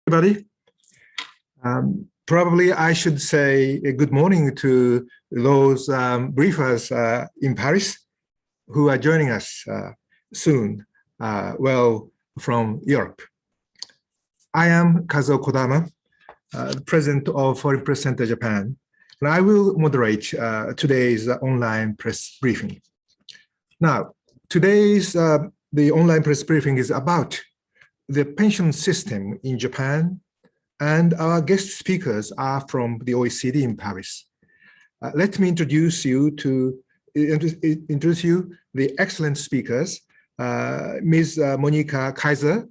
Everybody. Probably I should say a good morning to those briefers in Paris who are joining us soon, from Europe. I am Kazuo Kodama, President of Foreign Press Center Japan, and I will moderate today's online press briefing. Now, today's the online press briefing is about the pension system in Japan, and our guest speakers are from the OECD in Paris. Let me introduce you the excellent speakers, Ms. Monica Kaiser,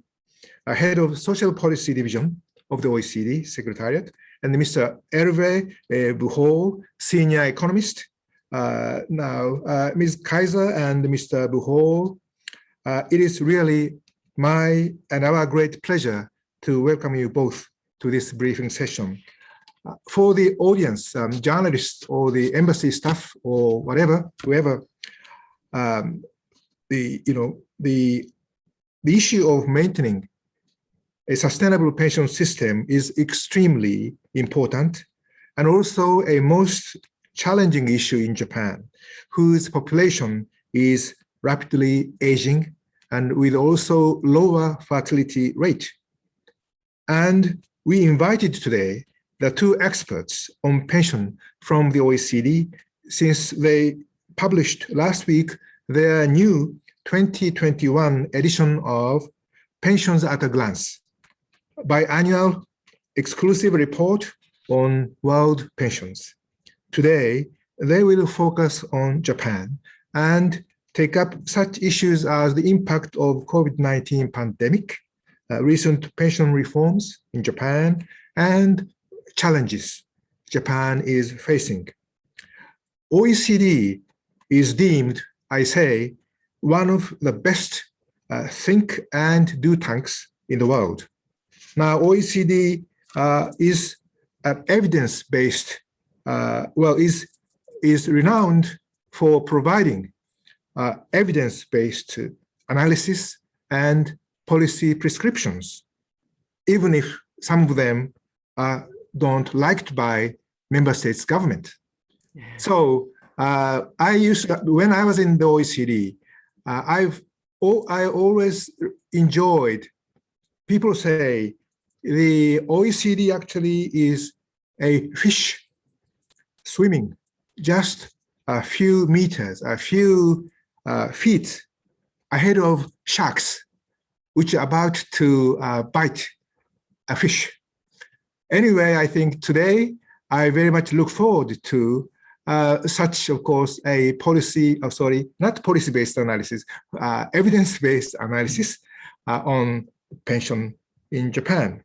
Head of Social Policy Division of the OECD Secretariat, and Mr. Hervé Buchol, Senior Economist. Ms. Kaiser and Mr. Buchol, it is really my and our great pleasure to welcome you both to this briefing session. For the audience, journalists or the embassy staff or whatever, whoever, the issue of maintaining a sustainable pension system is extremely important and also a most challenging issue in Japan, whose population is rapidly aging and with also lower fertility rate. And we invited today the two experts on pension from the OECD, since they published last week their new 2021 edition of Pensions at a Glance, biannual exclusive report on world pensions. Today, they will focus on Japan and take up such issues as the impact of COVID-19 pandemic, recent pension reforms in Japan, and challenges Japan is facing. OECD is deemed, I say, one of the best think and do tanks in the world. Now, OECD is evidence-based, is renowned for providing evidence-based analysis and policy prescriptions, even if some of them are don't liked by member states' government. So when I was in the OECD, I always enjoyed, people say the OECD actually is a fish swimming just a few meters, a few feet ahead of sharks, which are about to bite a fish. Anyway, I think today I very much look forward to such, of course, a not policy-based analysis, evidence-based analysis on pension in Japan.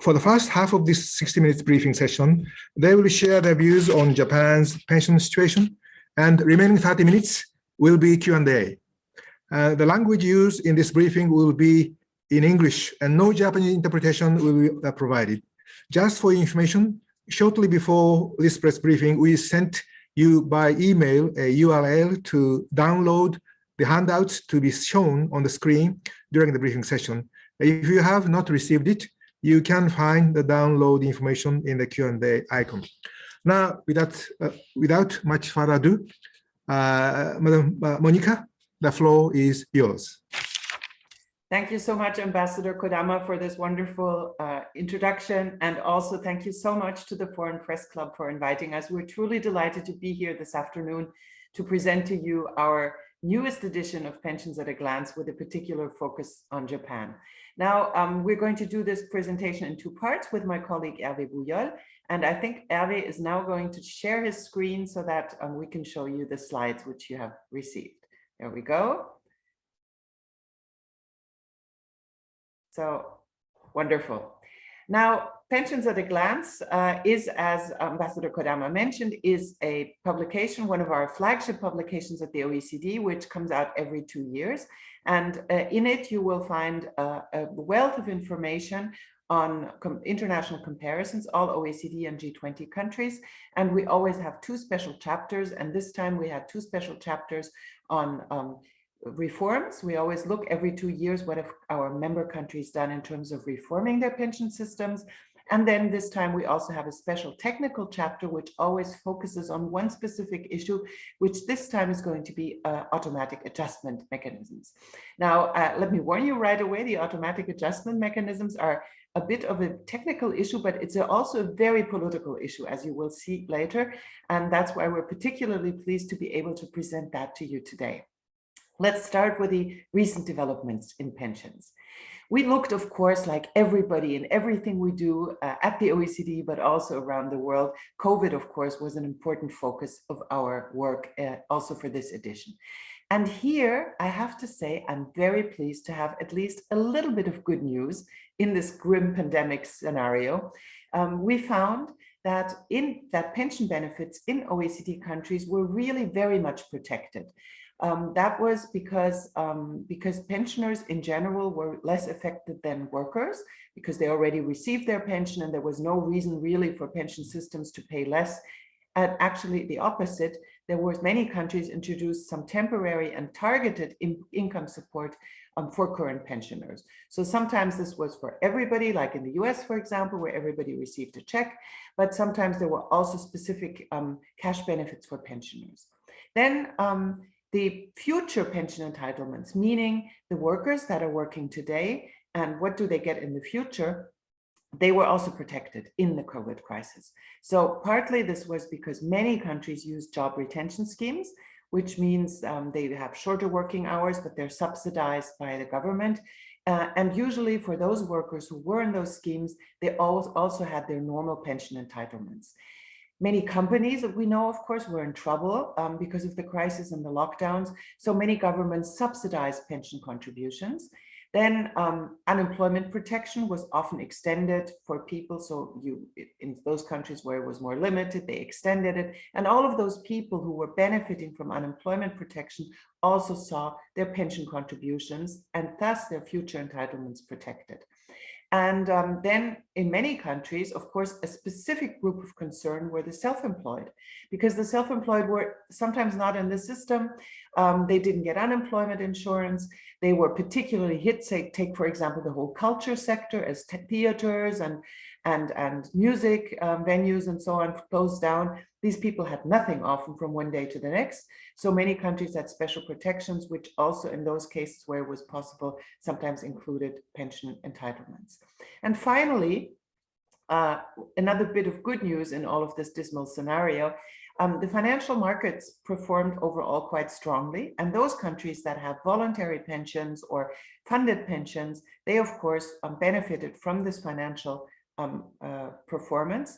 For the first half of this 60 minutes briefing session, they will share their views on Japan's pension situation, and remaining 30 minutes will be Q&A. The language used in this briefing will be in English, and no Japanese interpretation will be provided. Just for information, shortly before this press briefing, we sent you by email a URL to download the handouts to be shown on the screen during the briefing session. If you have not received it, you can find the download information in the Q&A icon. Now, without much further ado, Madam Monica, the floor is yours. Thank you so much, Ambassador Kodama, for this wonderful introduction. And also thank you so much to the Foreign Press Club for inviting us. We're truly delighted to be here this afternoon to present to you our newest edition of Pensions at a Glance with a particular focus on Japan. Now, we're going to do this presentation in two parts with my colleague Hervé Buchol. And I think Hervé is now going to share his screen so that we can show you the slides which you have received. There we go. So wonderful. Now, Pensions at a Glance is, as Ambassador Kodama mentioned, is a publication, one of our flagship publications at the OECD, which comes out every 2 years. And in it, you will find a wealth of information on international comparisons, all OECD and G20 countries. And we always have two special chapters. And this time we had two special chapters on reforms. We always look every 2 years, what have our member countries done in terms of reforming their pension systems. And then this time we also have a special technical chapter, which always focuses on one specific issue, which this time is going to be automatic adjustment mechanisms. Now, let me warn you right away, the automatic adjustment mechanisms are a bit of a technical issue, but it's also a very political issue, as you will see later. And that's why we're particularly pleased to be able to present that to you today. Let's start with the recent developments in pensions. We looked, of course, like everybody and everything we do at the OECD, but also around the world. COVID, of course, was an important focus of our work also for this edition. And here, I have to say, I'm very pleased to have at least a little bit of good news in this grim pandemic scenario. We found that pension benefits in OECD countries were really very much protected. That was because pensioners in general were less affected than workers, because they already received their pension and there was no reason really for pension systems to pay less. And actually the opposite, there were many countries introduced some temporary and targeted income support for current pensioners. So sometimes this was for everybody, like in the US, for example, where everybody received a check, but sometimes there were also specific cash benefits for pensioners. Then the future pension entitlements, meaning the workers that are working today and what do they get in the future, they were also protected in the COVID crisis. So partly this was because many countries use job retention schemes, which means they have shorter working hours, but they're subsidized by the government. And usually for those workers who were in those schemes, they also had their normal pension entitlements. Many companies that we know, of course, were in trouble because of the crisis and the lockdowns. So many governments subsidized pension contributions. Then unemployment protection was often extended for people. So in those countries where it was more limited, they extended it. And all of those people who were benefiting from unemployment protection also saw their pension contributions and thus their future entitlements protected. And then in many countries, of course, a specific group of concern were the self-employed, because the self-employed were sometimes not in the system. They didn't get unemployment insurance. They were particularly hit, take for example, the whole culture sector as theaters and music venues and so on closed down. These people had nothing often from one day to the next. So many countries had special protections, which also in those cases where it was possible, sometimes included pension entitlements. And finally, another bit of good news in all of this dismal scenario, the financial markets performed overall quite strongly. And those countries that have voluntary pensions or funded pensions, they of course benefited from this financial performance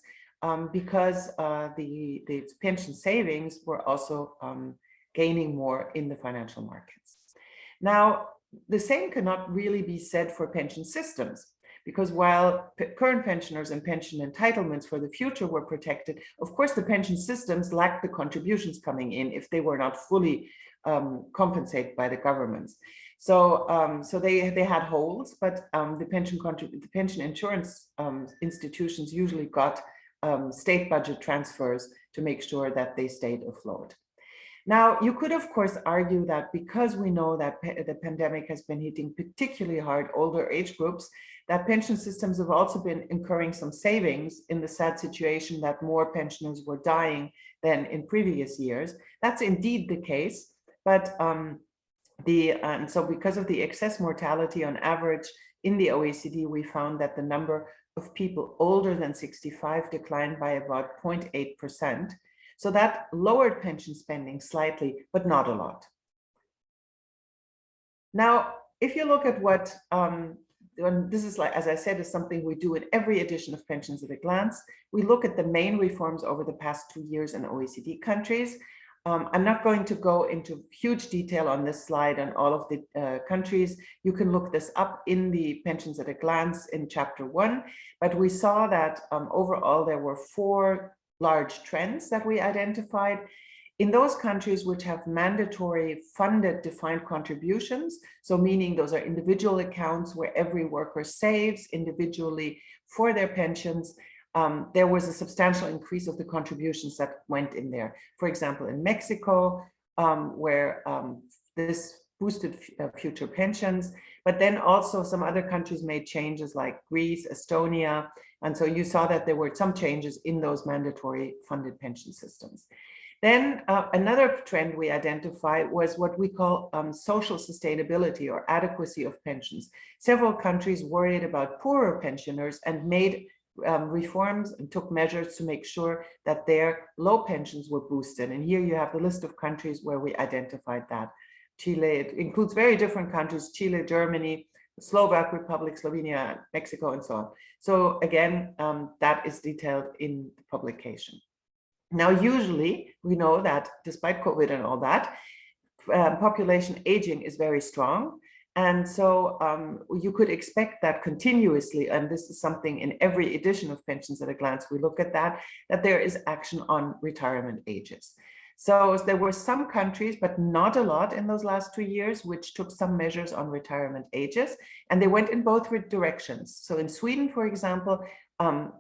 because the pension savings were also gaining more in the financial markets. Now, the same cannot really be said for pension systems, because while current pensioners and pension entitlements for the future were protected, of course, the pension systems lacked the contributions coming in if they were not fully compensated by the governments. So, so they had holes, but the pension insurance institutions usually got state budget transfers to make sure that they stayed afloat. Now, you could, of course, argue that because we know that the pandemic has been hitting particularly hard older age groups, that pension systems have also been incurring some savings in the sad situation that more pensioners were dying than in previous years. That's indeed the case, but so because of the excess mortality on average in the OECD, we found that the number of people older than 65 declined by about 0.8%. So that lowered pension spending slightly, but not a lot. Now, if you look at what, this is like, as I said, is something we do in every edition of Pensions at a Glance. We look at the main reforms over the past 2 years in OECD countries. I'm not going to go into huge detail on this slide on all of the countries. You can look this up in the Pensions at a Glance in Chapter 1, but we saw that overall there were 4 large trends that we identified. In those countries which have mandatory funded defined contributions, so meaning those are individual accounts where every worker saves individually for their pensions, there was a substantial increase of the contributions that went in there. For example, in Mexico, where this boosted future pensions. But then also some other countries made changes like Greece, Estonia. And so you saw that there were some changes in those mandatory funded pension systems. Then another trend we identified was what we call social sustainability or adequacy of pensions. Several countries worried about poorer pensioners and made reforms and took measures to make sure that their low pensions were boosted. And here you have the list of countries where we identified that. Chile, it includes very different countries, Chile, Germany, Slovak Republic, Slovenia, Mexico, and so on. So again, that is detailed in the publication. Now, usually we know that despite COVID and all that, population aging is very strong. And so you could expect that continuously, and this is something in every edition of Pensions at a Glance, we look at that there is action on retirement ages. So there were some countries, but not a lot in those last 2 years, which took some measures on retirement ages, and they went in both directions. So in Sweden, for example,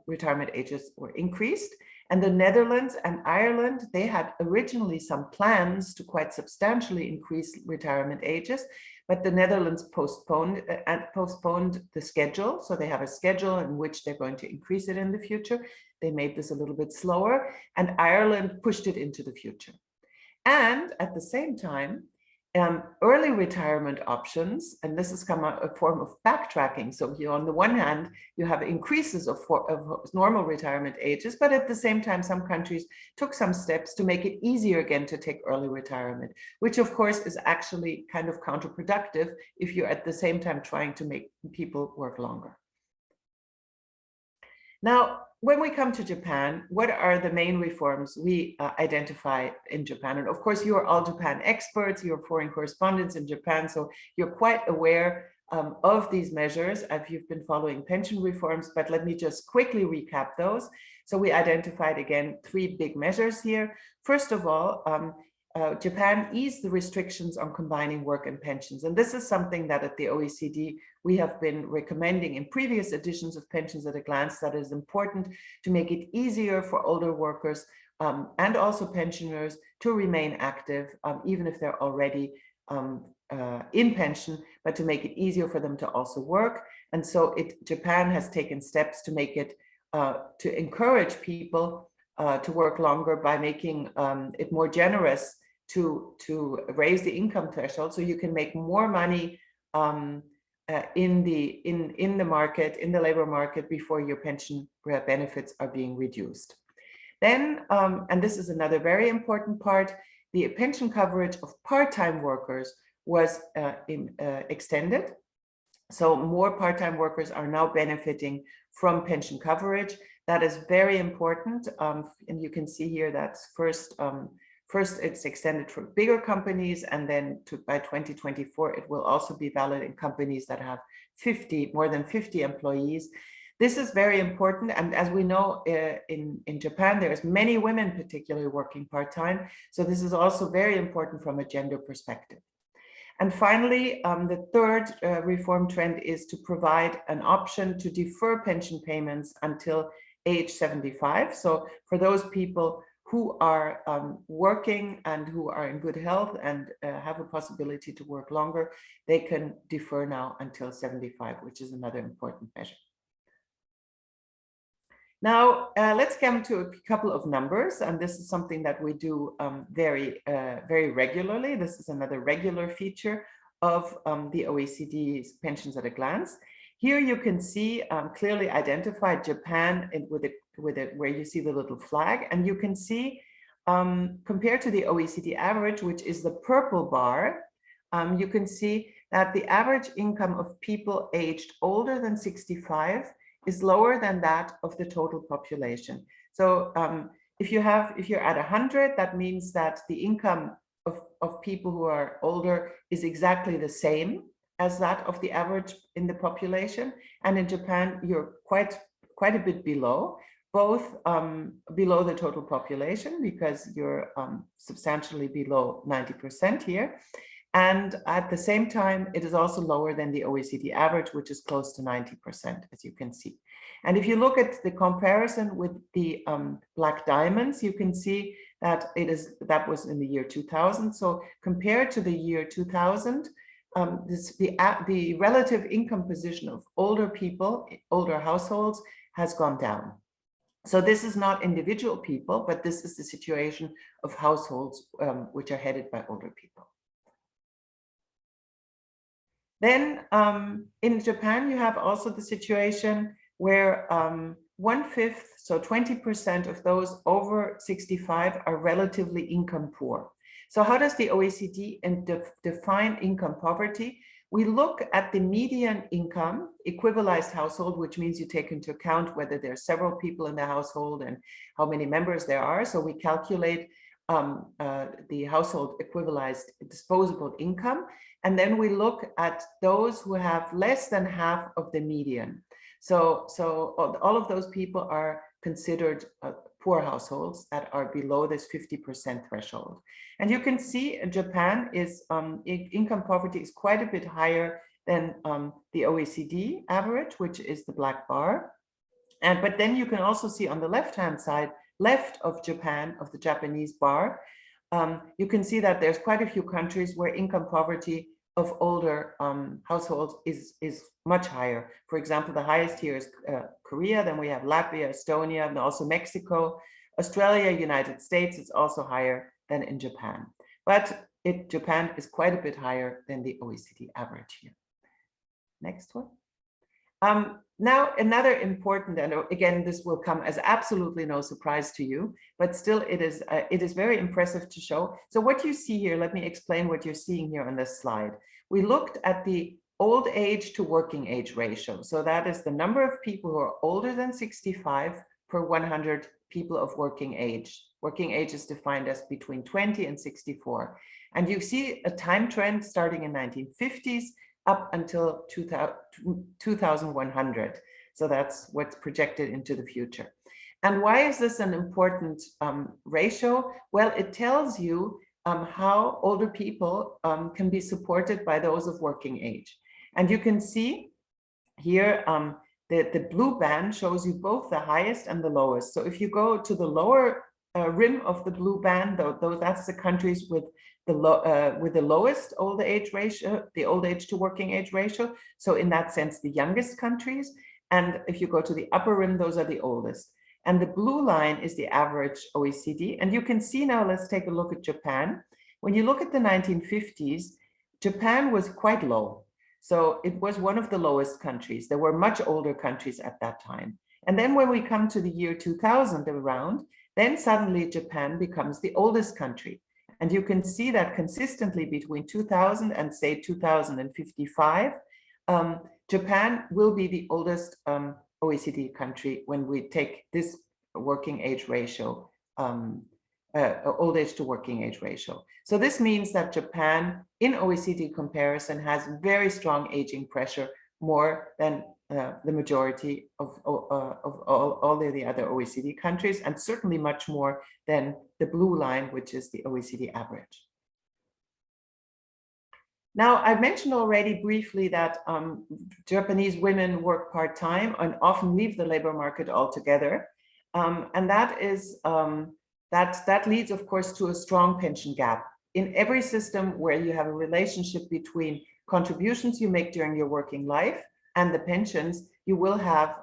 retirement ages were increased, and the Netherlands and Ireland, they had originally some plans to quite substantially increase retirement ages, but the Netherlands postponed the schedule. So they have a schedule in which they're going to increase it in the future. They made this a little bit slower, and Ireland pushed it into the future. And at the same time, early retirement options, and this has come a form of backtracking. So you, on the one hand, you have increases of normal retirement ages, but at the same time, some countries took some steps to make it easier again to take early retirement, which of course is actually kind of counterproductive if you're at the same time trying to make people work longer. Now, when we come to Japan, what are the main reforms we identify in Japan? And of course, you are all Japan experts, you're foreign correspondents in Japan, so you're quite aware of these measures if you've been following pension reforms, but let me just quickly recap those. So we identified, again, 3 big measures here. First of all, Japan eased the restrictions on combining work and pensions. And this is something that at the OECD, we have been recommending in previous editions of Pensions at a Glance, that is important to make it easier for older workers and also pensioners to remain active, even if they're already in pension, but to make it easier for them to also work. And so Japan has taken steps to make it, to encourage people to work longer by making it more generous to raise the income threshold, so you can make more money in the market, in the labor market, before your pension benefits are being reduced. Then, and this is another very important part, the pension coverage of part-time workers was extended. So more part-time workers are now benefiting from pension coverage. That is very important, and you can see here that's first it's extended for bigger companies, and then by 2024 it will also be valid in companies that have more than 50 employees. This is very important, and as we know, in Japan there's many women particularly working part-time, so this is also very important from a gender perspective. And finally, the third reform trend is to provide an option to defer pension payments until age 75. So for those people who are working and who are in good health and have a possibility to work longer, they can defer now until 75, which is another important measure. Now, let's come to a couple of numbers, and this is something that we do very regularly. This is another regular feature of the OECD's Pensions at a Glance. Here you can see clearly identified Japan where you see the little flag, and you can see compared to the OECD average, which is the purple bar, you can see that the average income of people aged older than 65 is lower than that of the total population. So if you're at 100, that means that the income of people who are older is exactly the same as that of the average in the population. And in Japan, you're quite a bit below, both below the total population, because you're substantially below 90% here. And at the same time, it is also lower than the OECD average, which is close to 90%, as you can see. And if you look at the comparison with the black diamonds, you can see that that was in the year 2000. So compared to the year 2000, the relative income position of older people, older households, has gone down. So this is not individual people, but this is the situation of households which are headed by older people. Then in Japan, you have also the situation where 1/5, so 20% of those over 65 are relatively income poor. So how does the OECD define income poverty? We look at the median income, equivalized household, which means you take into account whether there are several people in the household and how many members there are. So we calculate the household equivalized disposable income. And then we look at those who have less than half of the median. So all of those people are considered poor households that are below this 50% threshold. And you can see Japan is income poverty is quite a bit higher than the OECD average, which is the black bar. But then you can also see on the left-hand side, left of Japan, of the Japanese bar, you can see that there's quite a few countries where income poverty of older households is much higher. For example, the highest here is Korea, then we have Latvia, Estonia, and also Mexico, Australia, United States. It's also higher than in Japan. But Japan is quite a bit higher than the OECD average here. Next one. Now, another important, and again, this will come as absolutely no surprise to you, but still it is very impressive to show. So what you see here, let me explain what you're seeing here on this slide. We looked at the old age to working age ratio. So that is the number of people who are older than 65 per 100 people of working age. Working age is defined as between 20 and 64. And you see a time trend starting in 1950s up until 2100. So that's what's projected into the future. And why is this an important ratio? Well, it tells you how older people can be supported by those of working age. And you can see here, the blue band shows you both the highest and the lowest. So if you go to the lower rim of the blue band, though that's the countries with the lowest old age ratio, the old age to working age ratio. So in that sense, the youngest countries. And if you go to the upper rim, those are the oldest. And the blue line is the average OECD. And you can see now, let's take a look at Japan. When you look at the 1950s, Japan was quite low. So it was one of the lowest countries. There were much older countries at that time. And then when we come to the year 2000 around, then suddenly Japan becomes the oldest country. And you can see that consistently between 2000 and say 2055, Japan will be the oldest OECD country when we take this working age ratio, old age to working age ratio. So this means that Japan in OECD comparison has very strong aging pressure, more than the majority of all the other OECD countries, and certainly much more than the blue line, which is the OECD average. Now, I mentioned already briefly that Japanese women work part-time and often leave the labor market altogether. And that is, that leads, of course, to a strong pension gap. In every system where you have a relationship between contributions you make during your working life and the pensions, you will have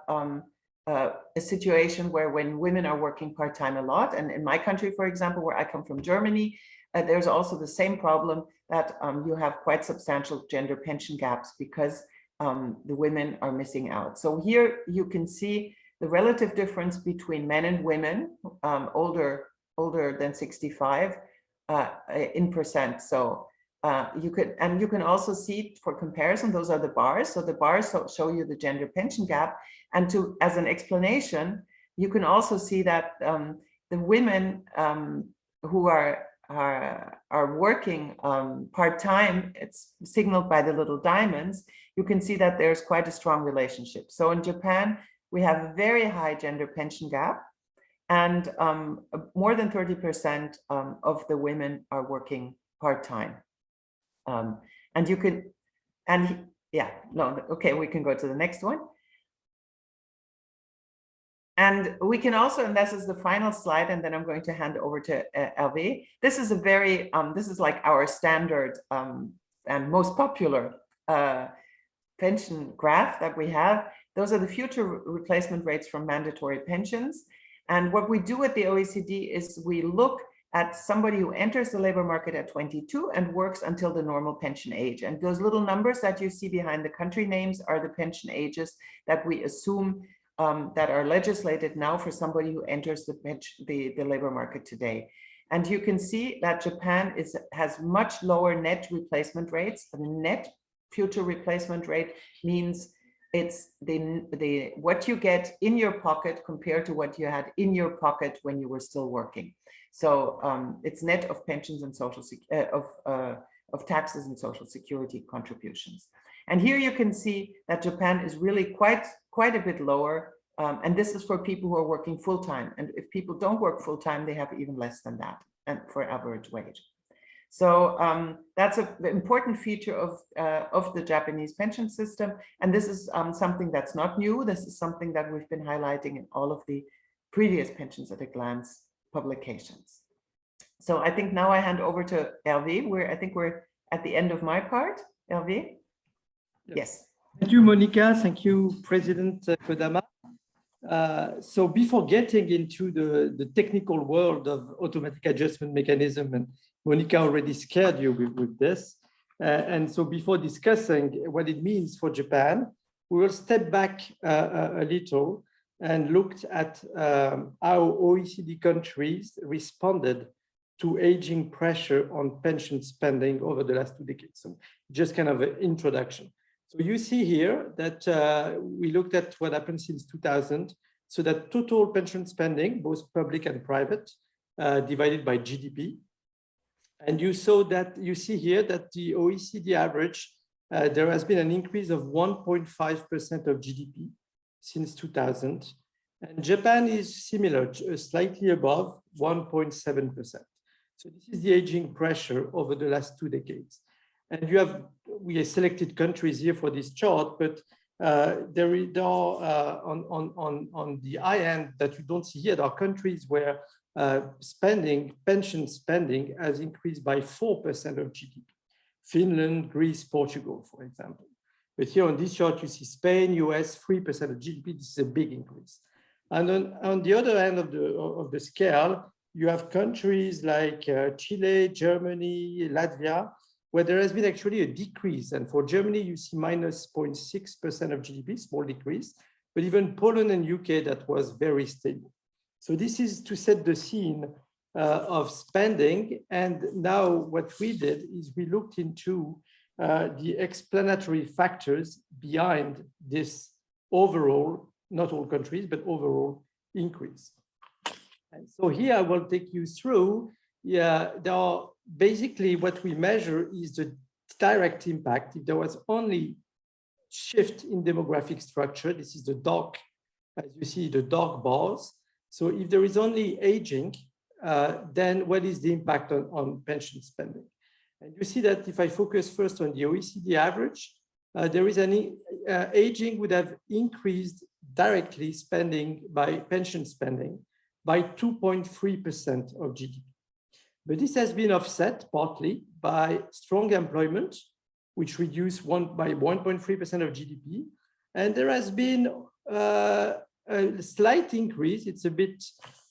a situation where when women are working part-time a lot, and in my country, for example, where I come from, Germany, there's also the same problem that you have quite substantial gender pension gaps because the women are missing out. So here you can see the relative difference between men and women older than 65 in percent. So you can also see, for comparison, those are the bars. So the bars show you the gender pension gap, and as an explanation, you can also see that the women who are working part-time, it's signaled by the little diamonds, you can see that there's quite a strong relationship. So in Japan, we have a very high gender pension gap, and more than 30% of the women are working part-time. And you can, okay, we can go to the next one. And we can also, and this is the final slide, and then I'm going to hand over to Hervé. This is a very, this is like our standard and most popular pension graph that we have. Those are the future replacement rates from mandatory pensions. And what we do at the OECD is we look at somebody who enters the labor market at 22 and works until the normal pension age. And those little numbers that you see behind the country names are the pension ages that we assume that are legislated now for somebody who enters the labor market today. And you can see that Japan has much lower net replacement rates. The net future replacement rate means it's what you get in your pocket compared to what you had in your pocket when you were still working. So it's net of pensions and social of taxes and social security contributions. And here you can see that Japan is really quite a bit lower. And this is for people who are working full-time. And if people don't work full-time, they have even less than that, and for average wage. So that's an important feature of the Japanese pension system. And this is something that's not new. This is something that we've been highlighting in all of the previous Pensions at a Glance publications. So I think now I hand over to Hervé. I think we're at the end of my part. Hervé? Yes. Thank you, Monica. Thank you, President Kodama. So before getting into the technical world of automatic adjustment mechanism, and Monica already scared you with this, and so before discussing what it means for Japan, we will step back a little and looked at how OECD countries responded to aging pressure on pension spending over the last 2 decades. So just kind of an introduction. So you see here that we looked at what happened since 2000. So that total pension spending, both public and private, divided by GDP. And you see here that the OECD average, there has been an increase of 1.5% of GDP since 2000. And Japan is similar, slightly above 1.7%. So this is the aging pressure over the last 2 decades. And we have selected countries here for this chart, but there are on the high end that you don't see here, there are countries where pension spending has increased by 4% of GDP. Finland, Greece, Portugal, for example. But here on this chart, you see Spain, US, 3% of GDP. This is a big increase. And on the other end of the scale, you have countries like Chile, Germany, Latvia, where there has been actually a decrease. And for Germany, you see minus 0.6% of GDP, small decrease, but even Poland and UK, that was very stable. So this is to set the scene of spending. And now what we did is we looked into the explanatory factors behind this overall, not all countries, but overall increase. And so here I will take you through, there are basically what we measure is the direct impact. If there was only shift in demographic structure, this is the dark, as you see, the dark bars. So if there is only aging, then what is the impact on pension spending? And you see that if I focus first on the OECD average, there is an aging would have increased directly pension spending by 2.3% of GDP. But this has been offset partly by strong employment, which reduced by 1.3% of GDP. And there has been a slight increase. It's a bit,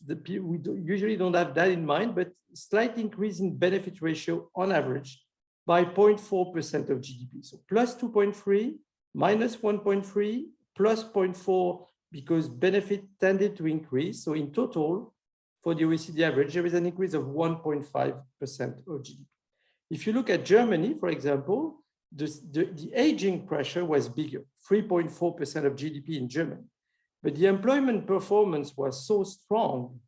we usually don't have that in mind, but slight increase in benefit ratio on average by 0.4% of GDP. So plus 2.3, minus 1.3, plus 0.4, because benefit tended to increase. So in total, for the OECD average, there is an increase of 1.5% of GDP. If you look at Germany, for example, the aging pressure was bigger, 3.4% of GDP in Germany. But the employment performance was so strong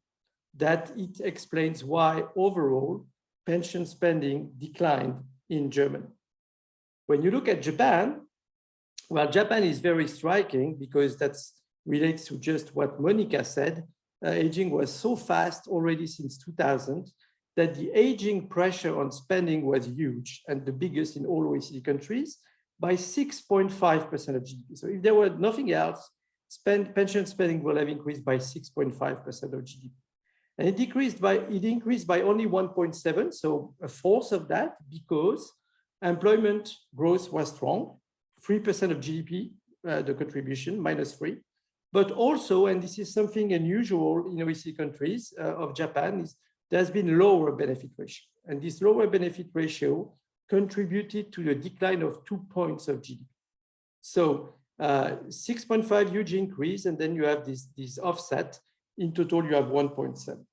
that it explains why overall pension spending declined in Germany. When you look at Japan, well, Japan is very striking because that relates to just what Monica said. Aging was so fast already since 2000 that the aging pressure on spending was huge and the biggest in all OECD countries by 6.5% of GDP. So if there were nothing else, pension spending will have increased by 6.5% of GDP. And it increased by only 1.7, so a fourth of that, because employment growth was strong, 3% of GDP, the contribution, -3. But also, and this is something unusual in OECD countries of Japan, is there's been lower benefit ratio. And this lower benefit ratio contributed to the decline of 2 points of GDP. So 6.5 huge increase, and then you have this offset. In total, you have 1.7.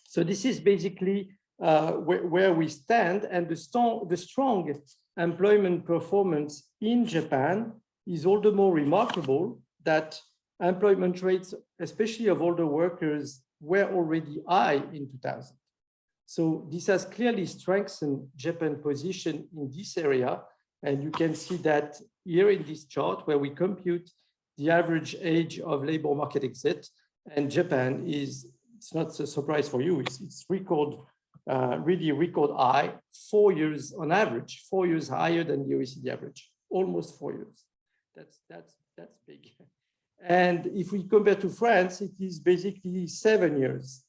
So this is basically where we stand, and the strong employment performance in Japan is all the more remarkable that employment rates, especially of older workers, were already high in 2000. So this has clearly strengthened Japan's position in this area. And you can see that here in this chart where we compute the average age of labor market exit. And Japan is, it's not a surprise for you, it's really record high, 4 years on average, 4 years higher than the OECD average, almost 4 years. That's big. And if we compare to France, it is basically 7 years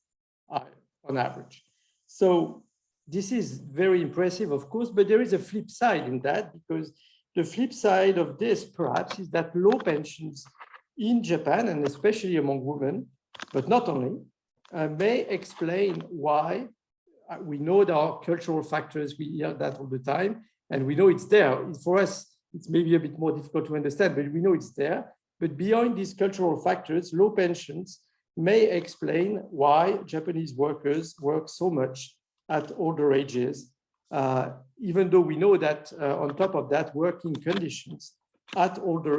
on average. So this is very impressive, of course, but there is a flip side in that, because the flip side of this perhaps is that low pensions in Japan, and especially among women, but not only, may explain why we know there are cultural factors. We hear that all the time, and we know it's there. For us, it's maybe a bit more difficult to understand, but we know it's there. But beyond these cultural factors, low pensions may explain why Japanese workers work so much at older ages, even though we know that on top of that, working conditions at older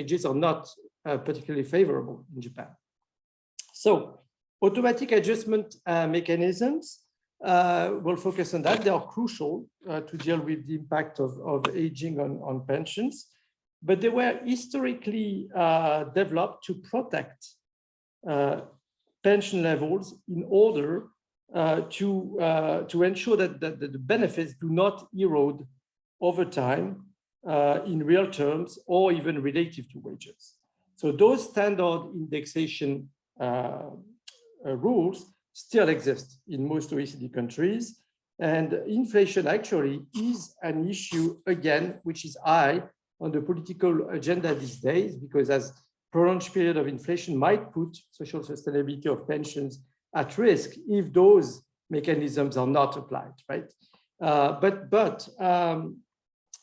ages are not particularly favorable in Japan. So automatic adjustment mechanisms, we'll focus on that. They are crucial to deal with the impact of aging on pensions, but they were historically developed to protect pension levels in order to ensure that the benefits do not erode over time in real terms or even relative to wages. So those standard indexation rules still exist in most OECD countries. And inflation actually is an issue, again, which is high on the political agenda these days, because as prolonged period of inflation might put social sustainability of pensions at risk if those mechanisms are not applied, right? But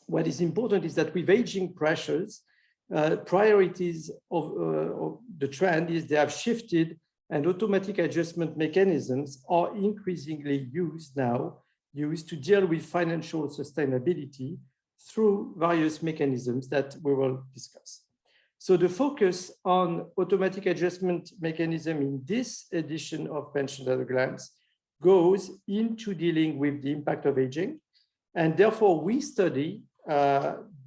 what is important is that with aging pressures, priorities of the trend is they have shifted, and automatic adjustment mechanisms are increasingly used to deal with financial sustainability through various mechanisms that we will discuss. So the focus on automatic adjustment mechanism in this edition of Pensions at a Glance goes into dealing with the impact of aging. And therefore we study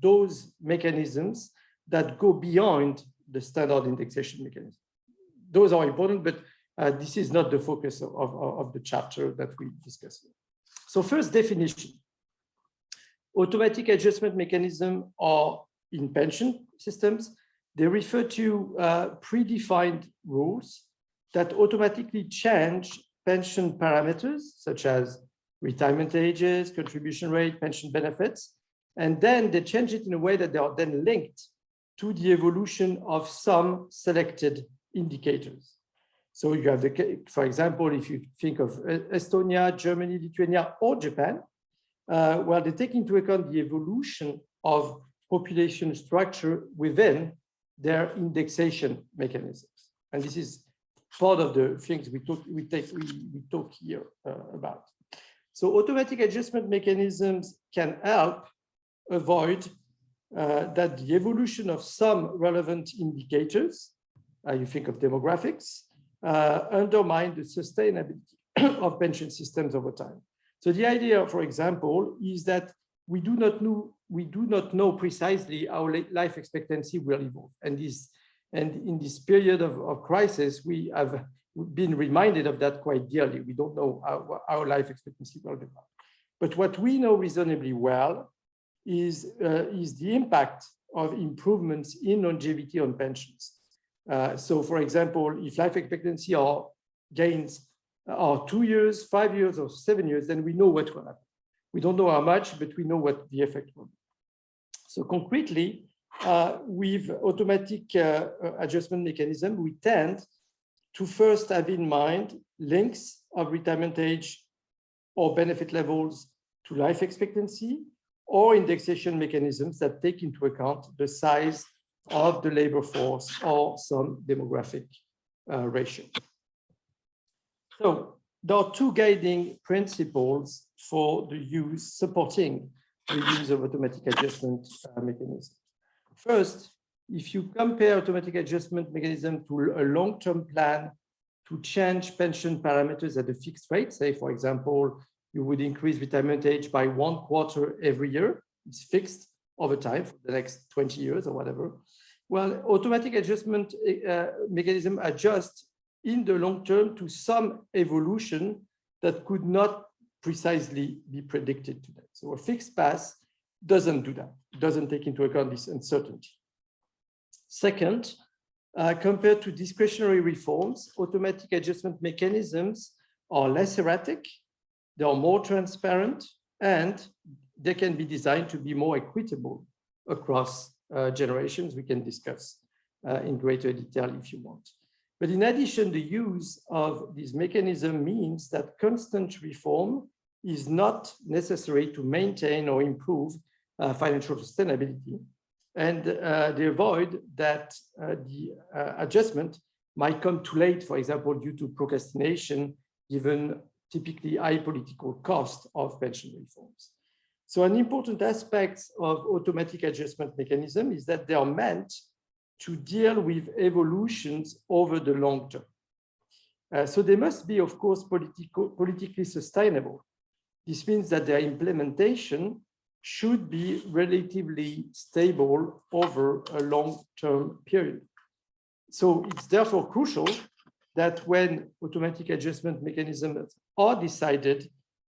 those mechanisms that go beyond the standard indexation mechanism. Those are important, but this is not the focus of the chapter that we discuss here. So first definition. Automatic adjustment mechanisms are in pension systems. They refer to predefined rules that automatically change pension parameters, such as retirement ages, contribution rate, pension benefits, and then they change it in a way that they are then linked to the evolution of some selected indicators. So you have for example, if you think of Estonia, Germany, Lithuania, or Japan, where they take into account the evolution of population structure within their indexation mechanisms. And this is part of the things we talk here about. So automatic adjustment mechanisms can help avoid that the evolution of some relevant indicators, you think of demographics, undermine the sustainability of pension systems over time. So the idea, for example, is that we do not know precisely how life expectancy will evolve. And in this period of crisis, we have been reminded of that quite dearly. We don't know how life expectancy will develop. But what we know reasonably well is the impact of improvements in longevity on pensions. So for example, if life expectancy or gains are 2 years, 5 years, or 7 years, then we know what will happen. We don't know how much, but we know what the effect will be. So concretely, with automatic adjustment mechanism, we tend to first have in mind links of retirement age or benefit levels to life expectancy, or indexation mechanisms that take into account the size of the labor force or some demographic ratio. So there are two guiding principles for the use, supporting the use of automatic adjustment mechanisms. First, if you compare automatic adjustment mechanism to a long-term plan to change pension parameters at a fixed rate, say, for example, you would increase retirement age by 1/4 every year. It's fixed over time for the next 20 years or whatever. Well, automatic adjustment mechanism adjusts in the long term to some evolution that could not precisely be predicted today. So a fixed path doesn't do that, doesn't take into account this uncertainty. Second, compared to discretionary reforms, automatic adjustment mechanisms are less erratic, they are more transparent, and they can be designed to be more equitable across generations. We can discuss in greater detail if you want. But in addition, the use of this mechanism means that constant reform is not necessary to maintain or improve financial sustainability. And they avoid that the adjustment might come too late, for example, due to procrastination, given typically high political cost of pension reforms. So an important aspect of automatic adjustment mechanism is that they are meant to deal with evolutions over the long term. So they must be, of course, politically sustainable. This means that their implementation should be relatively stable over a long-term period. So it's therefore crucial that when automatic adjustment mechanisms are decided,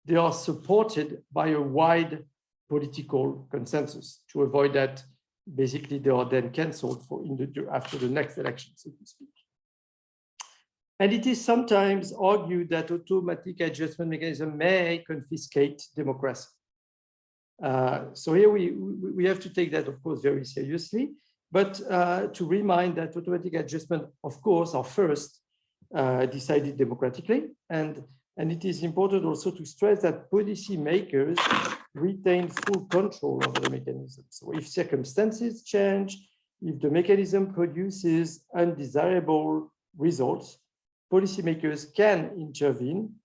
they are supported by a wide political consensus to avoid that basically they are then cancelled after the next election, so to speak. And it is sometimes argued that automatic adjustment mechanism may confiscate democracy. So here we have to take that, of course, very seriously, but to remind that automatic adjustment, of course, are first decided democratically. And it is important also to stress that policymakers retain full control over the mechanism. So if circumstances change, if the mechanism produces undesirable results, policymakers can intervene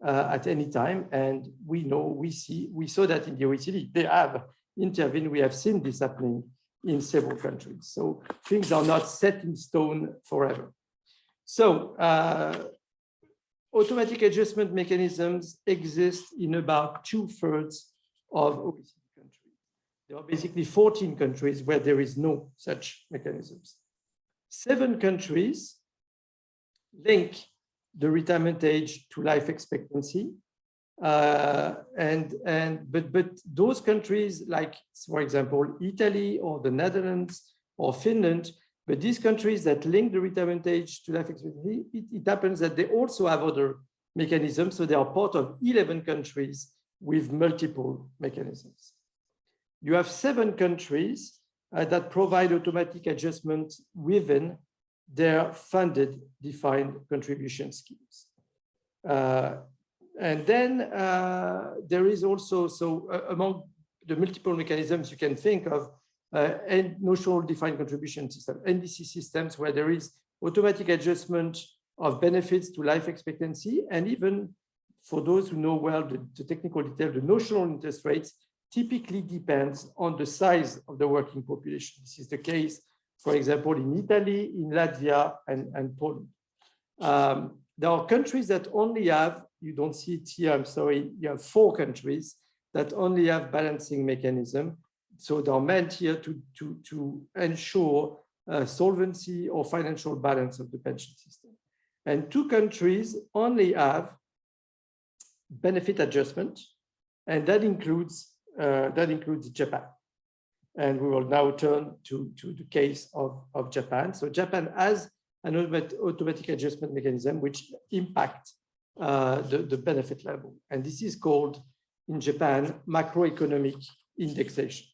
at any time. And we saw that in the OECD, they have intervened. We have seen this happening in several countries. So things are not set in stone forever. So automatic adjustment mechanisms exist in about 2/3 of OECD countries. There are basically 14 countries where there is no such mechanisms. 7 countries link the retirement age to life expectancy. But those countries, like, for example, Italy or the Netherlands or Finland, but these countries that link the retirement age to life expectancy, it happens that they also have other mechanisms. So they are part of 11 countries with multiple mechanisms. You have 7 countries that provide automatic adjustment within their funded defined contribution schemes. And then there is also, among the multiple mechanisms you can think of, and notional defined contribution system, NDC systems, where there is automatic adjustment of benefits to life expectancy. And even for those who know well the technical detail, the notional interest rates typically depends on the size of the working population. This is the case, for example, in Italy, in Latvia, and Poland. There are countries that only have, you don't see it here, I'm sorry, you have 4 countries that only have balancing mechanism. So they're meant here to ensure solvency or financial balance of the pension system. And 2 countries only have benefit adjustment, and that includes Japan. And we will now turn to the case of Japan. So Japan has an automatic adjustment mechanism which impacts the benefit level. And this is called, in Japan, macroeconomic indexation.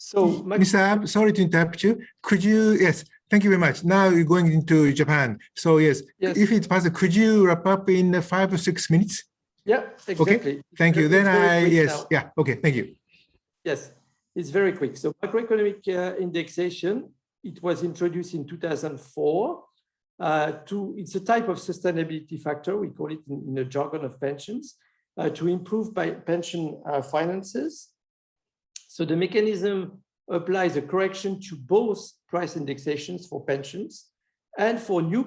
So, Mr. Ab, sorry to interrupt you. Could you, yes, thank you very much. Now you're going into Japan. So yes, if it's possible, could you wrap up in 5 or 6 minutes? Yeah, exactly. Okay, thank you. Then okay, thank you. Yes, it's very quick. So macroeconomic indexation, it was introduced in 2004. It's a type of sustainability factor, we call it in the jargon of pensions, to improve pension finances. So the mechanism applies a correction to both price indexations for pensions and for new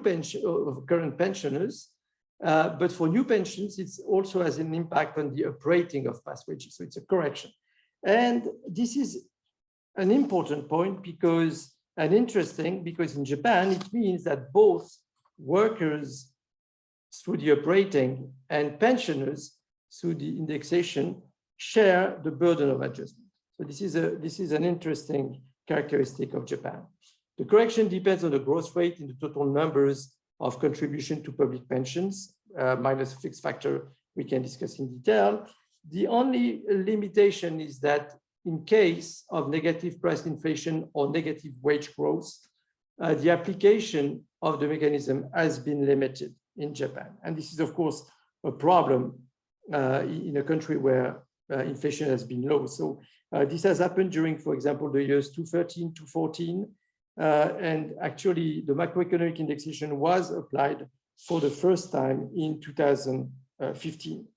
current pensioners. But for new pensions, it also has an impact on the uprating of past wages. So it's a correction. And this is an important point and interesting because in Japan, it means that both workers through the uprating and pensioners through the indexation share the burden of adjustment. So this is an interesting characteristic of Japan. The correction depends on the growth rate in the total numbers of contribution to public pensions, minus a fixed factor we can discuss in detail. The only limitation is that in case of negative price inflation or negative wage growth, the application of the mechanism has been limited in Japan. And this is, of course, a problem in a country where inflation has been low. So this has happened during, for example, the years 2013 to 2014. And actually, the macroeconomic indexation was applied for the first time in 2015.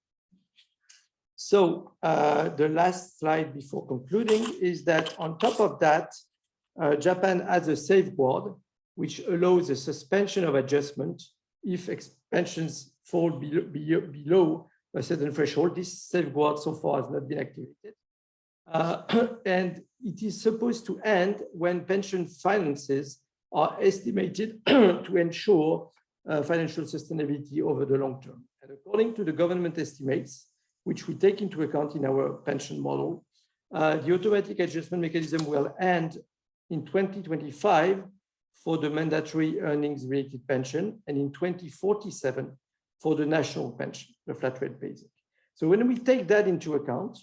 So the last slide before concluding is that on top of that, Japan has a safeguard which allows a suspension of adjustment if pensions fall below a certain threshold. This safeguard so far has not been activated. And it is supposed to end when pension finances are estimated to ensure financial sustainability over the long term. And according to the government estimates, which we take into account in our pension model, the automatic adjustment mechanism will end in 2025 for the mandatory earnings-related pension, and in 2047 for the national pension, the flat rate basic. So when we take that into account,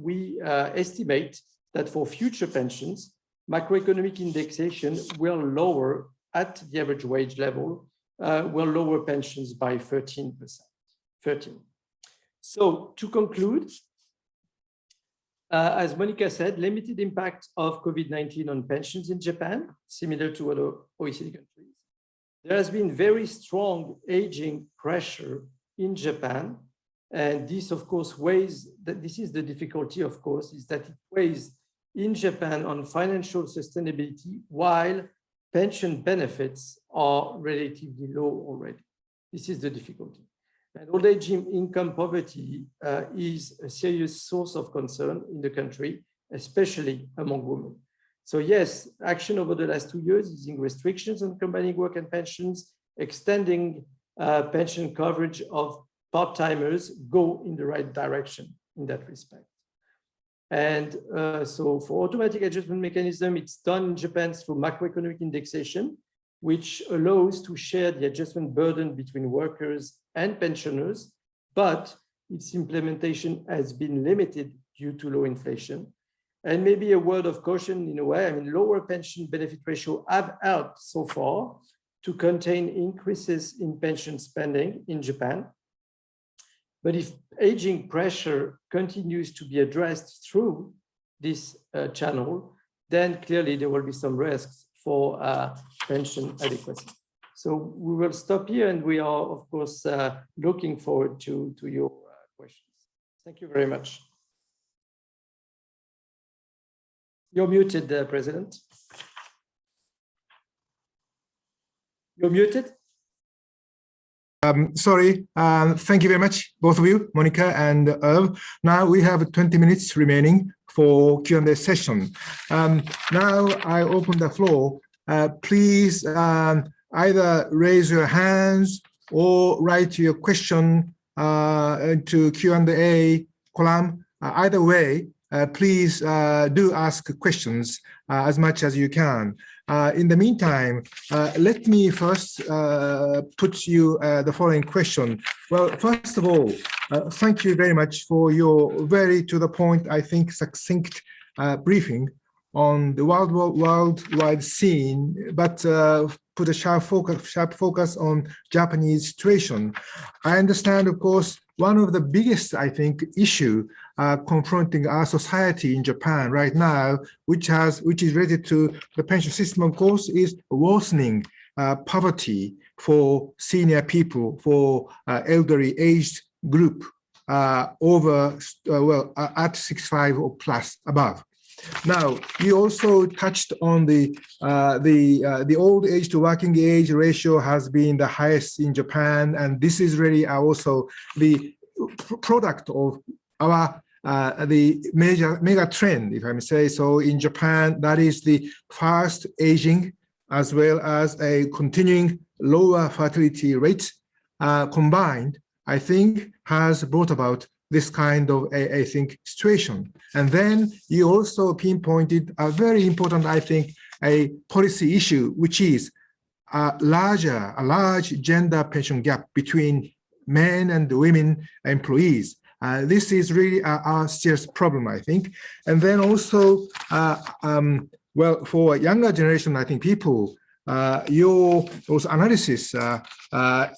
we estimate that for future pensions, macroeconomic indexation will lower at the average wage level, will lower pensions by 13%. So to conclude, as Monica said, limited impact of COVID-19 on pensions in Japan, similar to other OECD countries. There has been very strong aging pressure in Japan. And this, of course, this is the difficulty, of course, is that it weighs in Japan on financial sustainability while pension benefits are relatively low already. This is the difficulty. And old age income poverty is a serious source of concern in the country, especially among women. So yes, action over the last 2 years using restrictions on combining work and pensions, extending pension coverage of part-timers go in the right direction in that respect. And so for automatic adjustment mechanism, it's done in Japan through macroeconomic indexation, which allows to share the adjustment burden between workers and pensioners, but its implementation has been limited due to low inflation. And maybe a word of caution in a way, I mean, lower pension benefit ratio have helped so far to contain increases in pension spending in Japan. But if aging pressure continues to be addressed through this channel, then clearly there will be some risks for pension adequacy. So we will stop here, and we are, of course, looking forward to your questions. Thank you very much. You're muted, President. You're muted. Sorry, thank you very much, both of you, Monica and Irv. Now we have 20 minutes remaining for Q&A session. Now I open the floor. Please either raise your hands or write your question to Q&A column. Either way, please do ask questions as much as you can. In the meantime, let me first put you the following question. Well, first of all, thank you very much for your very to the point, I think, succinct briefing on the worldwide scene, but put a sharp focus on Japanese situation. I understand, of course, one of the biggest, I think, issue confronting our society in Japan right now, which is related to the pension system, of course, is worsening poverty for senior people, for elderly aged group over, at 65 or plus above. Now, you also touched on the old age to working age ratio has been the highest in Japan, and this is really also the product of our the mega trend, if I may say so, in Japan. That is the fast aging as well as a continuing lower fertility rate combined, I think, has brought about this kind of I think situation. And then you also pinpointed a very important, I think, a policy issue, which is a large gender pension gap between men and women employees. This is really a serious problem, I think. And then also, well, for younger generation, I think people, your also analysis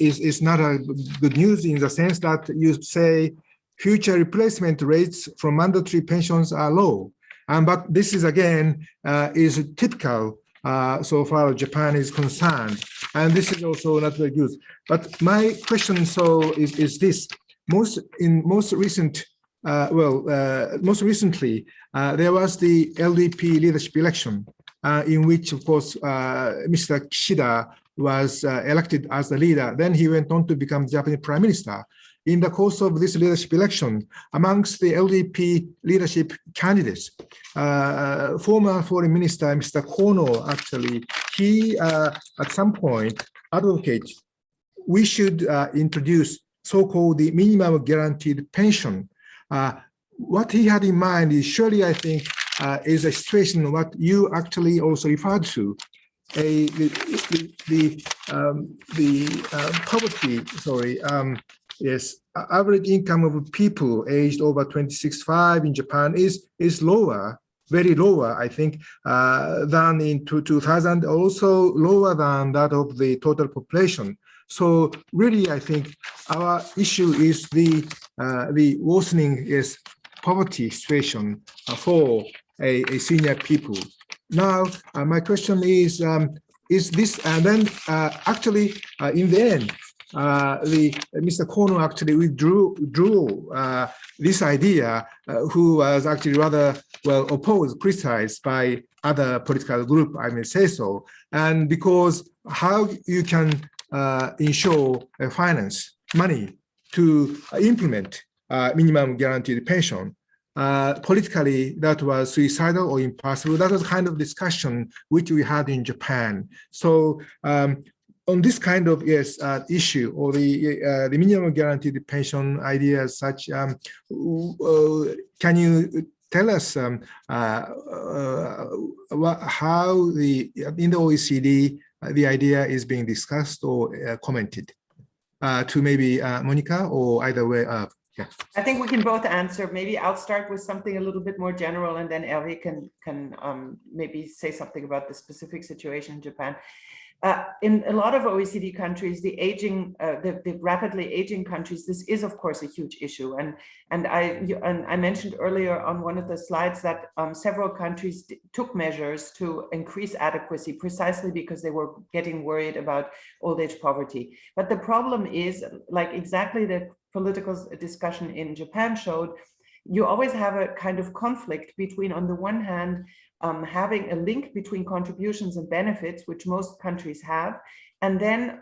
is not a good news in the sense that you say future replacement rates from mandatory pensions are low. But this is again is typical so far as Japan is concerned. And this is also not very good. But my question is this. Most recently, there was the LDP leadership election, in which, of course, Mr. Kishida was elected as the leader. Then he went on to become Japanese Prime Minister. In the course of this leadership election, amongst the LDP leadership candidates, former Foreign Minister Mr. Kono, actually, he at some point advocated we should introduce so-called the minimum guaranteed pension. What he had in mind is surely, I think, is a situation what you actually also referred to, the poverty, yes, average income of people aged over 26.5 in Japan is lower, very lower, I think, than in 2000, also lower than that of the total population. So really, I think our issue is the worsening is poverty situation for a senior people. Now, my question is this, and then actually in the end, Mr. Kono actually withdrew this idea, who was actually rather well opposed, criticized by other political group, I may say so, and because how you can ensure finance money to implement minimum guaranteed pension. Politically, that was suicidal or impossible. That was kind of discussion which we had in Japan. So on this kind of issue, or the minimum guaranteed pension idea as such, can you tell us how in the OECD the idea is being discussed or commented? To maybe Monica, or either way. Yeah. I think we can both answer. Maybe I'll start with something a little bit more general, and then Hervé can maybe say something about the specific situation in Japan. In a lot of OECD countries, the rapidly aging countries, this is of course a huge issue. And I mentioned earlier on one of the slides that several countries took measures to increase adequacy precisely because they were getting worried about old age poverty. But the problem is, like exactly the political discussion in Japan showed, you always have a kind of conflict between, on the one hand, having a link between contributions and benefits, which most countries have, and then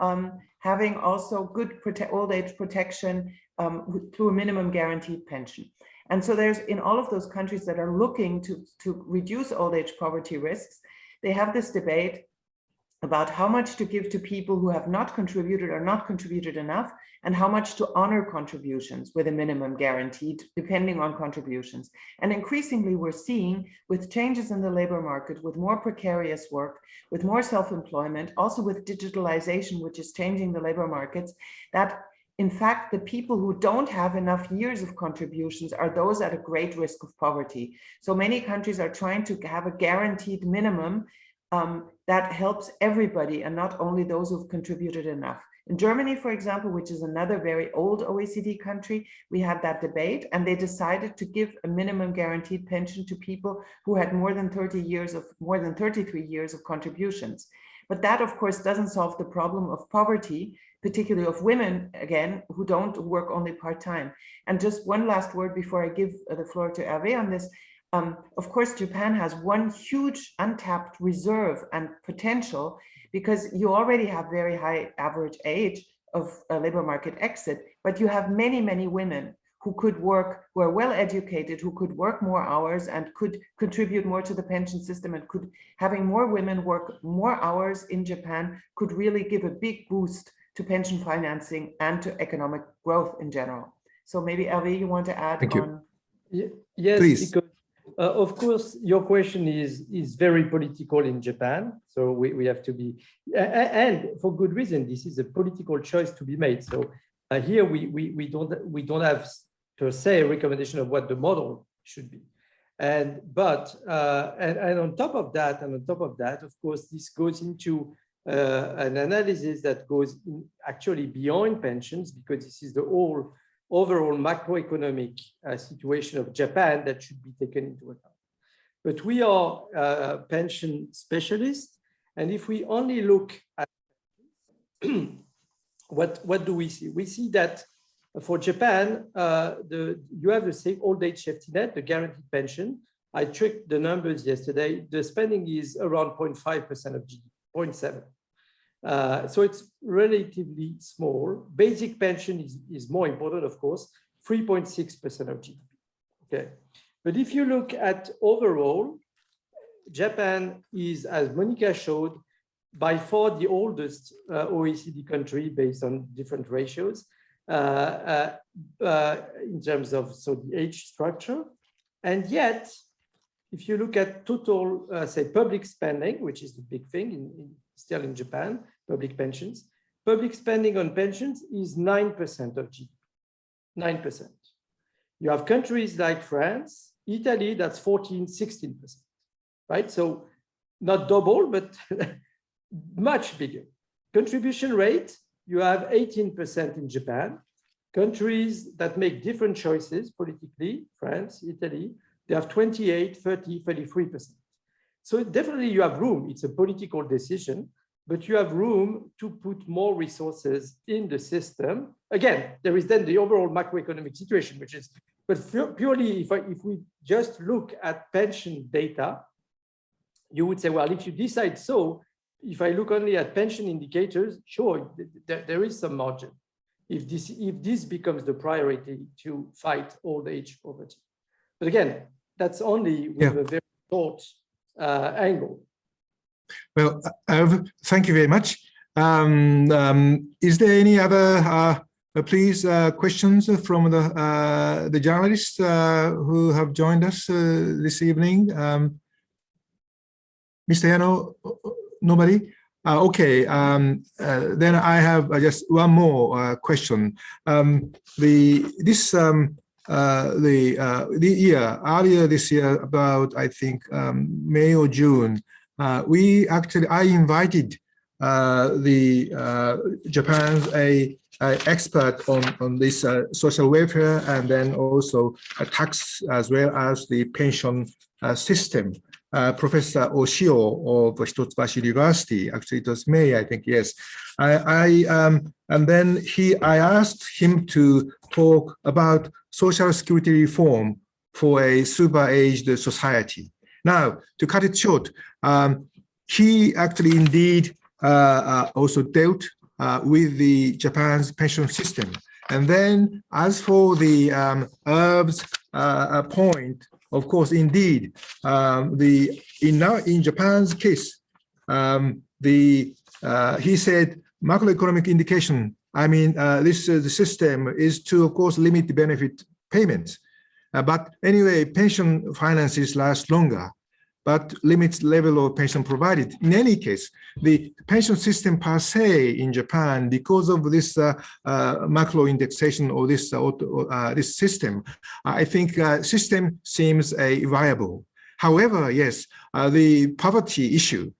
having also good old age protection through a minimum guaranteed pension. And so there's, in all of those countries that are looking to reduce old age poverty risks, they have this debate about how much to give to people who have not contributed or not contributed enough, and how much to honor contributions with a minimum guaranteed, depending on contributions. And increasingly, we're seeing with changes in the labor market, with more precarious work, with more self-employment, also with digitalization, which is changing the labor markets, that in fact, the people who don't have enough years of contributions are those at a great risk of poverty. So many countries are trying to have a guaranteed minimum that helps everybody and not only those who've contributed enough. In Germany, for example, which is another very old OECD country, we had that debate and they decided to give a minimum guaranteed pension to people who had more than 33 years of contributions. But that, of course, doesn't solve the problem of poverty, particularly of women, again, who don't work only part-time. And just one last word before I give the floor to Hervé on this. Of course, Japan has one huge untapped reserve and potential because you already have very high average age of labor market exit, but you have many, many women who could work, who are well educated, who could work more hours and could contribute more to the pension system, and having more women work more hours in Japan could really give a big boost to pension financing and to economic growth in general. So maybe Hervé, you want to add on? Yes, please. Because of course, your question is very political in Japan. So we have to be, and for good reason, this is a political choice to be made. So here we don't have per se a recommendation of what the model should be. And on top of that, of course, this goes into an analysis that goes actually beyond pensions, because this is the overall macroeconomic situation of Japan that should be taken into account. But we are pension specialists, and if we only look at what do we see? We see that for Japan, you have the same old age safety net, the guaranteed pension. I checked the numbers yesterday. The spending is around 0.5% of GDP, 0.7. So it's relatively small. Basic pension is more important, of course, 3.6% of GDP. Okay, but if you look at overall, Japan is, as Monica showed, by far the oldest OECD country based on different ratios in terms of the age structure. And yet, if you look at total, say, public spending, which is the big thing still in Japan, public pensions, public spending on pensions is 9% of GDP, 9%. You have countries like France, Italy, that's 14, 16%, right? So not double, but much bigger. Contribution rate, you have 18% in Japan. Countries that make different choices politically, France, Italy, they have 28, 30, 33%. So definitely you have room. It's a political decision, but you have room to put more resources in the system. Again, there is then the overall macroeconomic situation, which is, but purely if we just look at pension data, you would say, well, if you decide so, if I look only at pension indicators, sure, there is some margin. If this becomes the priority to fight old age poverty. But again, that's only with a very short angle. Well, thank you very much. Is there any other, please, questions from the journalists who have joined us this evening? Mr. Yano, nobody? Okay, then I have just one more question. Earlier this year, about I think May or June, I invited Japan's expert on this social welfare and then also tax as well as the pension system. Professor Oshio of Hitotsubashi University, actually it was May, I think, yes. And then I asked him to talk about social security reform for a super-aged society. Now, to cut it short, he actually indeed also dealt with the Japan's pension system. And then as for the Herb's point, of course, indeed, in Japan's case, he said macroeconomic indication. I mean, the system is to, of course, limit the benefit payments. But anyway, pension finances last longer, but limits level of pension provided. In any case, the pension system per se in Japan, because of this macro indexation or this system, I think system seems viable. However, yes, the poverty issue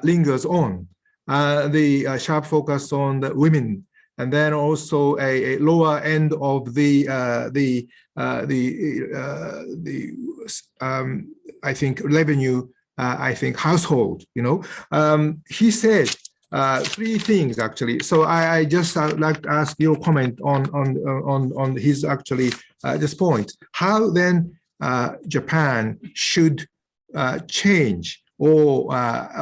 lingers on. The sharp focus on the women, and then also a lower end of I think revenue, I think household, he said three things actually. So I just like to ask your comment on his actually this point. How then Japan should change, or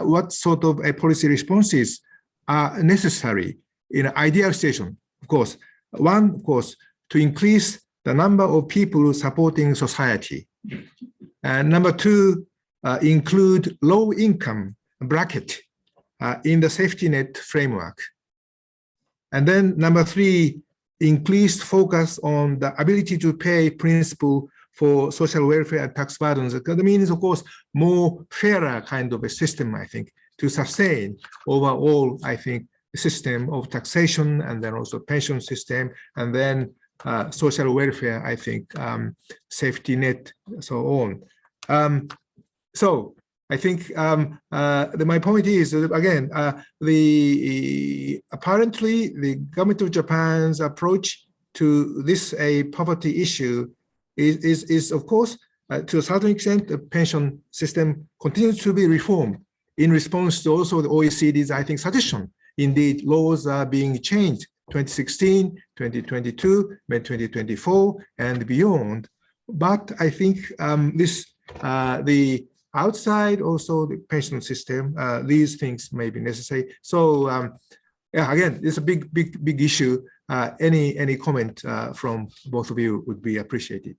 what sort of policy responses are necessary in an ideal situation? Of course, one, of course, to increase the number of people supporting society. And number two, include low income bracket in the safety net framework. And then number three, increased focus on the ability to pay principle for social welfare and tax burdens. That means, of course, more fairer kind of a system, I think, to sustain overall, I think, system of taxation, and then also pension system, and then social welfare, I think, safety net, so on. So I think my point is, again, apparently the government of Japan's approach to this poverty issue is of course, to a certain extent, the pension system continues to be reformed in response to also the OECD's, I think, suggestion. Indeed, laws are being changed, 2016, 2022, May 2024, and beyond. But I think the outside also the pension system, these things may be necessary. So yeah, again, it's a big issue. Any comment from both of you would be appreciated.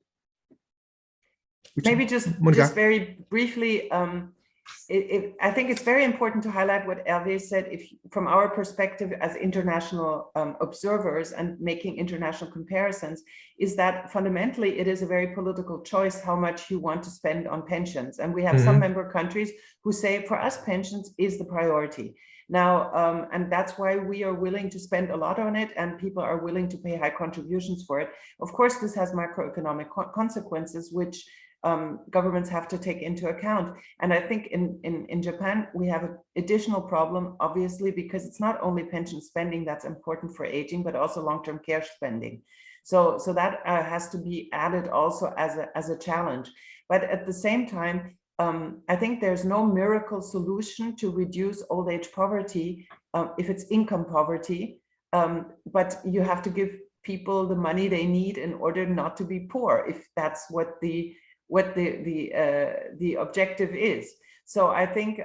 Maybe just very briefly, I think it's very important to highlight what Hervé said. From our perspective as international observers and making international comparisons, is that fundamentally it is a very political choice how much you want to spend on pensions. And we have some member countries who say, for us, pensions is the priority. Now, and that's why we are willing to spend a lot on it, and people are willing to pay high contributions for it. Of course, this has macroeconomic consequences, which governments have to take into account. And I think in Japan, we have an additional problem, obviously, because it's not only pension spending that's important for aging, but also long-term care spending. So that has to be added also as a challenge. But at the same time, I think there's no miracle solution to reduce old age poverty if it's income poverty, but you have to give people the money they need in order not to be poor, if that's what the objective is. So I think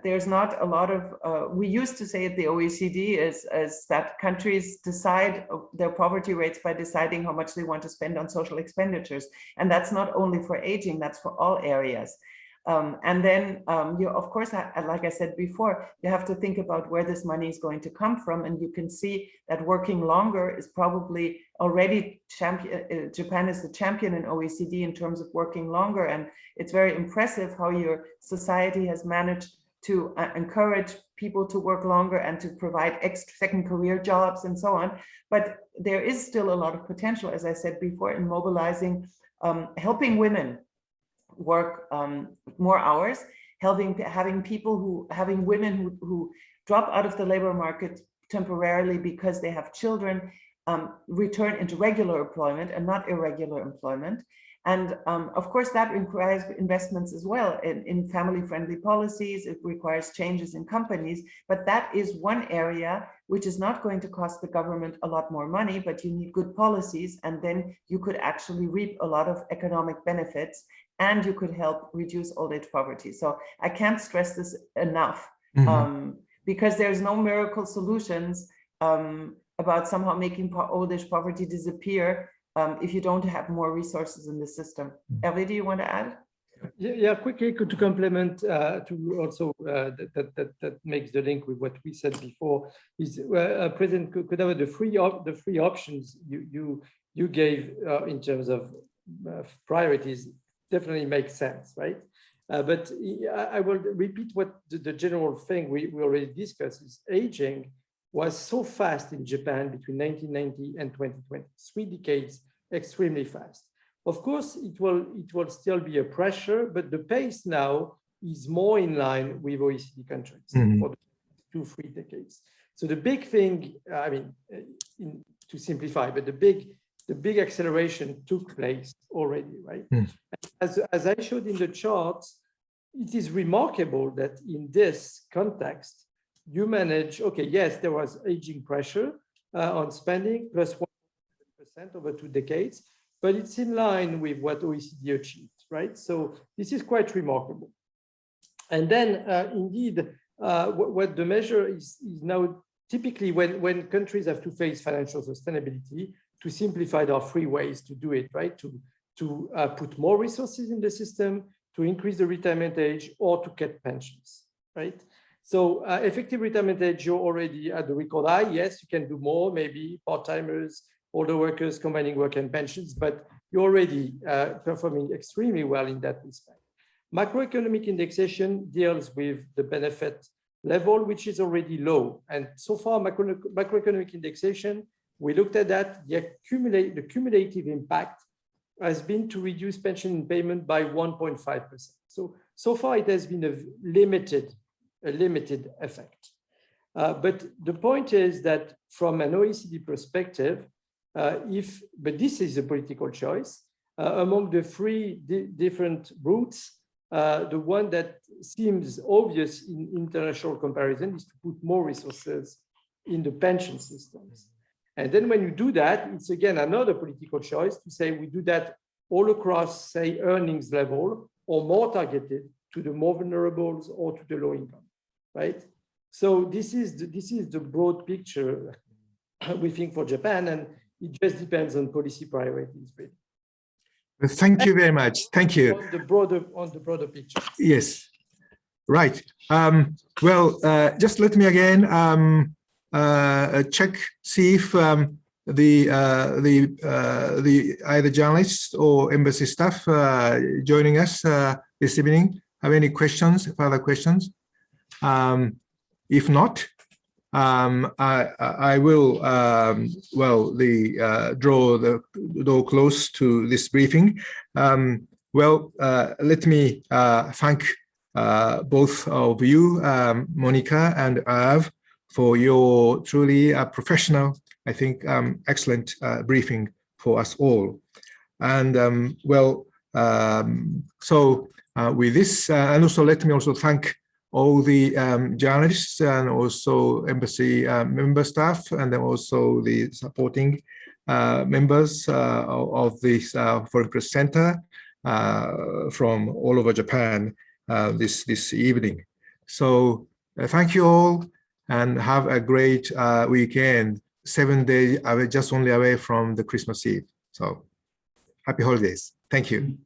there's not a lot of, we used to say at the OECD is that countries decide their poverty rates by deciding how much they want to spend on social expenditures. And that's not only for aging, that's for all areas. And then you, of course, like I said before, you have to think about where this money is going to come from. And you can see that working longer is probably already Japan is the champion in OECD in terms of working longer. And it's very impressive how your society has managed to encourage people to work longer and to provide second career jobs and so on. But there is still a lot of potential, as I said before, in mobilizing, helping women work more hours, having women who drop out of the labor market temporarily because they have children return into regular employment and not irregular employment. And of course, that requires investments as well in family-friendly policies. It requires changes in companies, but that is one area which is not going to cost the government a lot more money, but you need good policies, and then you could actually reap a lot of economic benefits, and you could help reduce old age poverty. So I can't stress this enough, because there's no miracle solutions about somehow making old age poverty disappear if you don't have more resources in the system. Hervé, do you want to add? Yeah, quickly to complement to also that makes the link with what we said before is President Kodama, the three options you gave in terms of priorities definitely make sense, right? But I will repeat what the general thing we already discussed is aging was so fast in Japan between 1990 and 2020, 3 decades, extremely fast. Of course, it will still be a pressure, but the pace now is more in line with OECD countries for the 2-3 decades. So the big thing, I mean, to simplify, but the big acceleration took place already, right? As I showed in the charts, it is remarkable that in this context, you manage, okay, yes, there was aging pressure on spending plus 1% over 2 decades, but it's in line with what OECD achieved, right? So this is quite remarkable. And then indeed, what the measure is now typically when countries have to face financial sustainability, to simplify, there are 3 ways to do it, right? To put more resources in the system, to increase the retirement age, or to cut pensions, right? So effective retirement age, you're already at the record high. Yes, you can do more, maybe part-timers, older workers combining work and pensions, but you're already performing extremely well in that respect. Macroeconomic indexation deals with the benefit level, which is already low. And so far, macroeconomic indexation, we looked at that, the cumulative impact has been to reduce pension payment by 1.5%. So far it has been a limited effect. But the point is that from an OECD perspective, but this is a political choice, among the 3 different routes, the one that seems obvious in international comparison is to put more resources in the pension systems. And then when you do that, it's again another political choice to say we do that all across, say, earnings level, or more targeted to the more vulnerables or to the low income, right? So this is the broad picture we think for Japan, and it just depends on policy priorities, really. Thank you very much. Thank you. On the broader picture. Yes, right. Just let me again check, see if the either journalists or embassy staff joining us this evening have any questions, further questions. If not, I will draw the door close to this briefing. Let me thank both of you, Monica and Irv, for your truly professional, I think, excellent briefing for us all. And with this, and also let me also thank all the journalists and also embassy member staff, and then also the supporting members of this Foreign Press Center from all over Japan this evening. So thank you all, and have a great weekend. 7 days just only away from the Christmas Eve. So happy holidays. Thank you.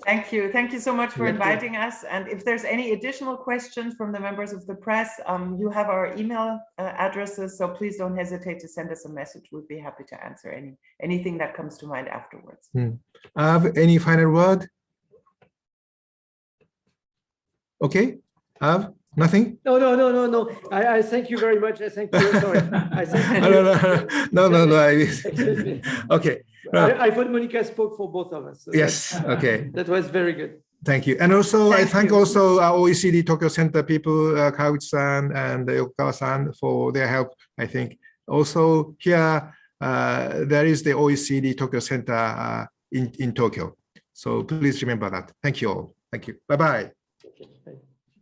Thank you. Thank you so much for inviting us. And if there's any additional questions from the members of the press, you have our email addresses, so please don't hesitate to send us a message. We'd be happy to answer anything that comes to mind afterwards. Have any final word? Okay, have nothing? No. I thank you very much. I thank you. Sorry. I thank you. No. Excuse me. Okay. I thought Monica spoke for both of us. So yes. Okay. That was very good. Thank you. And also, I thank also our OECD Tokyo Center people, Kawuchi-san and Yokokawa-san, for their help, I think. Also here, there is the OECD Tokyo Center in Tokyo. So please remember that. Thank you all. Thank you. Bye-bye. Okay.